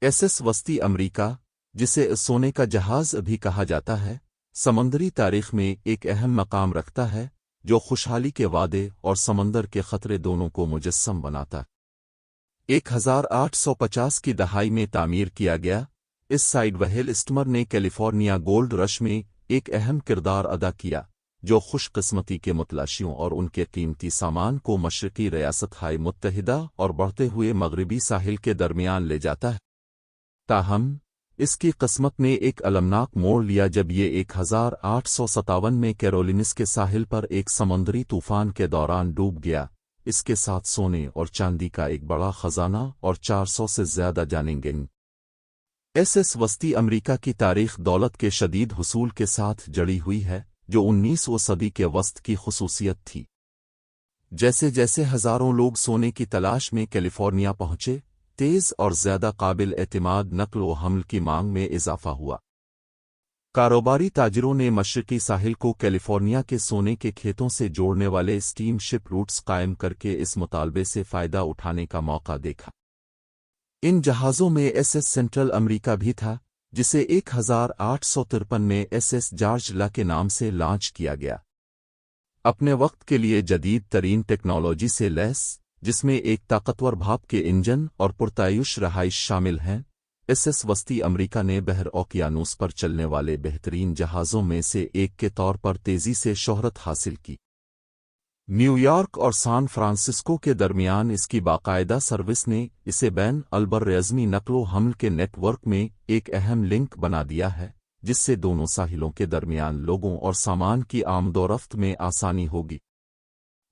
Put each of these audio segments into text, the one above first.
SS وسطی امریکہ، جسے سونے کا جہاز بھی کہا جاتا ہے، سمندری تاریخ میں ایک اہم مقام رکھتا ہے جو خوشحالی کے وعدے اور سمندر کے خطرے دونوں کو مجسم بناتا۔ 1850 کی دہائی میں تعمیر کیا گیا، اس سائڈ وہیل اسٹمر نے کیلیفورنیا گولڈ رش میں ایک اہم کردار ادا کیا، جو خوش قسمتی کے متلاشیوں اور ان کے قیمتی سامان کو مشرقی ریاستہائے متحدہ اور بڑھتے ہوئے مغربی ساحل کے درمیان لے جاتا ہے۔ تاہم، اس کی قسمت نے ایک المناک موڑ لیا جب یہ 1857 میں کیرولینس کے ساحل پر ایک سمندری طوفان کے دوران ڈوب گیا، اس کے ساتھ سونے اور چاندی کا ایک بڑا خزانہ اور 400 سے زیادہ جانیں گئیں۔ SS وسطی امریکہ کی تاریخ دولت کے شدید حصول کے ساتھ جڑی ہوئی ہے، جو 19ویں صدی کے وسط کی خصوصیت تھی۔ جیسے جیسے ہزاروں لوگ سونے کی تلاش میں کیلیفورنیا پہنچے، تیز اور زیادہ قابل اعتماد نقل و حمل کی مانگ میں اضافہ ہوا۔ کاروباری تاجروں نے مشرقی ساحل کو کیلیفورنیا کے سونے کے کھیتوں سے جوڑنے والے اسٹیم شپ روٹس قائم کر کے اس مطالبے سے فائدہ اٹھانے کا موقع دیکھا۔ ان جہازوں میں SS سینٹرل امریکہ بھی تھا، جسے 1853 میں SS جارج لا کے نام سے لانچ کیا گیا۔ اپنے وقت کے لیے جدید ترین ٹیکنالوجی سے لیس، جس میں ایک طاقتور بھاپ کے انجن اور پرتعیش رہائش شامل ہیں، SS وسطی امریکہ نے بحر اوقیانوس پر چلنے والے بہترین جہازوں میں سے ایک کے طور پر تیزی سے شہرت حاصل کی۔ نیو یارک اور سان فرانسسکو کے درمیان اس کی باقاعدہ سروس نے اسے بین البراعظمی نقل و حمل کے نیٹ ورک میں ایک اہم لنک بنا دیا ہے، جس سے دونوں ساحلوں کے درمیان لوگوں اور سامان کی آمد و رفت میں آسانی ہوگی۔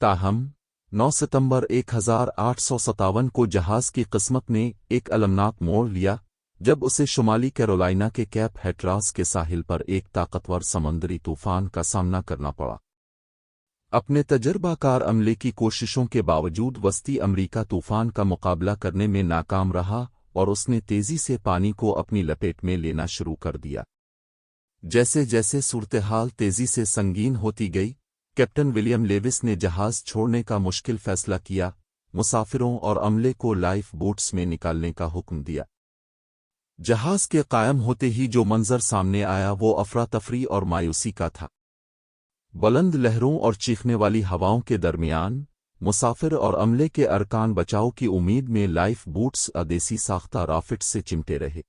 تاہم، 9 ستمبر 1857 کو جہاز کی قسمت نے ایک المناک موڑ لیا جب اسے شمالی کیرولائنا کے کیپ ہیٹراس کے ساحل پر ایک طاقتور سمندری طوفان کا سامنا کرنا پڑا۔ اپنے تجربہ کار عملے کی کوششوں کے باوجود وسطی امریکہ طوفان کا مقابلہ کرنے میں ناکام رہا اور اس نے تیزی سے پانی کو اپنی لپیٹ میں لینا شروع کر دیا۔ جیسے جیسے صورتحال تیزی سے سنگین ہوتی گئی، کیپٹن ولیم لیوس نے جہاز چھوڑنے کا مشکل فیصلہ کیا، مسافروں اور عملے کو لائف بوٹس میں نکالنے کا حکم دیا۔ جہاز کے قائم ہوتے ہی جو منظر سامنے آیا وہ افراتفری اور مایوسی کا تھا۔ بلند لہروں اور چیخنے والی ہواؤں کے درمیان، مسافر اور عملے کے ارکان بچاؤ کی امید میں لائف بوٹس دیسی ساختہ رافٹ سے چمٹے رہے۔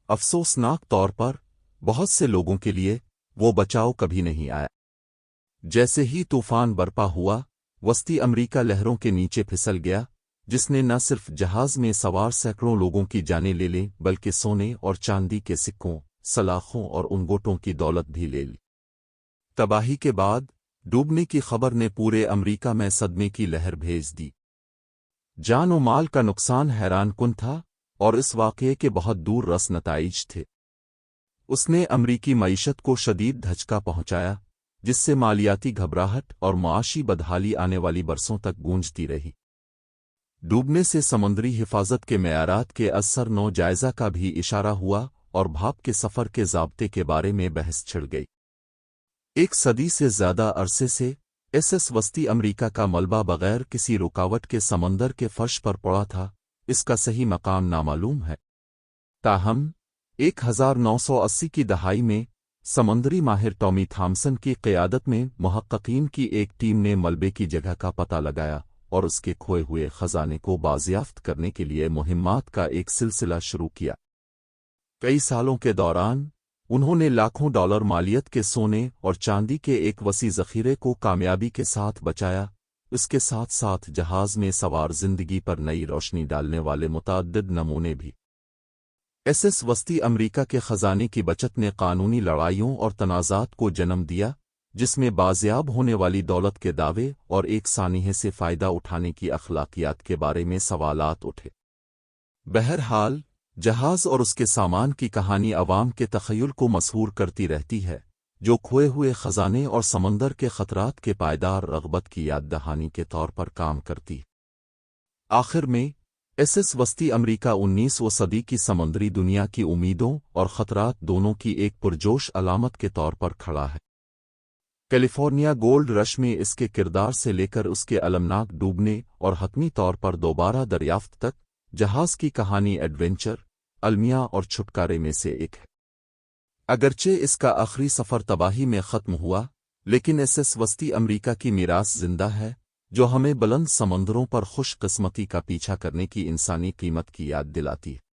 افسوسناک طور پر، بہت سے لوگوں کے لیے، وہ بچاؤ کبھی نہیں آیا۔ جیسے ہی طوفان برپا ہوا، وسطی امریکہ لہروں کے نیچے پھسل گیا، جس نے نہ صرف جہاز میں سوار سینکڑوں لوگوں کی جانیں لے لیں بلکہ سونے اور چاندی کے سکوں، سلاخوں اور انگوٹوں کی دولت بھی لے لی۔ تباہی کے بعد، ڈوبنے کی خبر نے پورے امریکہ میں صدمے کی لہر بھیج دی۔ جان و مال کا نقصان حیران کن تھا، اور اس واقعے کے بہت دور رس نتائج تھے۔ اس نے امریکی معیشت کو شدید دھچکا پہنچایا، جس سے مالیاتی گھبراہٹ اور معاشی بدحالی آنے والی برسوں تک گونجتی رہی۔ ڈوبنے سے سمندری حفاظت کے معیارات کے اثر نو جائزہ کا بھی اشارہ ہوا اور بھاپ کے سفر کے ضابطے کے بارے میں بحث چھڑ گئی۔ ایک صدی سے زیادہ عرصے سے SS وسطی امریکہ کا ملبہ بغیر کسی رکاوٹ کے سمندر کے فرش پر پڑا تھا، اس کا صحیح مقام نامعلوم ہے۔ تاہم، 1980 کی دہائی میں، سمندری ماہر ٹامی تھامسن کی قیادت میں محققین کی ایک ٹیم نے ملبے کی جگہ کا پتہ لگایا اور اس کے کھوئے ہوئے خزانے کو بازیافت کرنے کے لیے مہمات کا ایک سلسلہ شروع کیا۔ کئی سالوں کے دوران، انہوں نے لاکھوں ڈالر مالیت کے سونے اور چاندی کے ایک وسیع ذخیرے کو کامیابی کے ساتھ بچایا، اس کے ساتھ ساتھ جہاز میں سوار زندگی پر نئی روشنی ڈالنے والے متعدد نمونے بھی۔ SS وسطی امریکہ کے خزانے کی بچت نے قانونی لڑائیوں اور تنازعات کو جنم دیا، جس میں بازیاب ہونے والی دولت کے دعوے اور ایک سانحے سے فائدہ اٹھانے کی اخلاقیات کے بارے میں سوالات اٹھے۔ بہرحال، جہاز اور اس کے سامان کی کہانی عوام کے تخیل کو مسحور کرتی رہتی ہے، جو کھوئے ہوئے خزانے اور سمندر کے خطرات کے پائیدار رغبت کی یاد دہانی کے طور پر کام کرتی ہے۔ آخر میں، SS وسطی امریکہ 19ویں صدی کی سمندری دنیا کی امیدوں اور خطرات دونوں کی ایک پرجوش علامت کے طور پر کھڑا ہے۔ کیلیفورنیا گولڈ رش میں اس کے کردار سے لے کر اس کے المناک ڈوبنے اور حتمی طور پر دوبارہ دریافت تک، جہاز کی کہانی ایڈونچر، المیہ اور چھٹکارے میں سے ایک ہے۔ اگرچہ اس کا آخری سفر تباہی میں ختم ہوا، لیکن اس وسطی امریکہ کی میراث زندہ ہے، جو ہمیں بلند سمندروں پر خوش قسمتی کا پیچھا کرنے کی انسانی قیمت کی یاد دلاتی ہے۔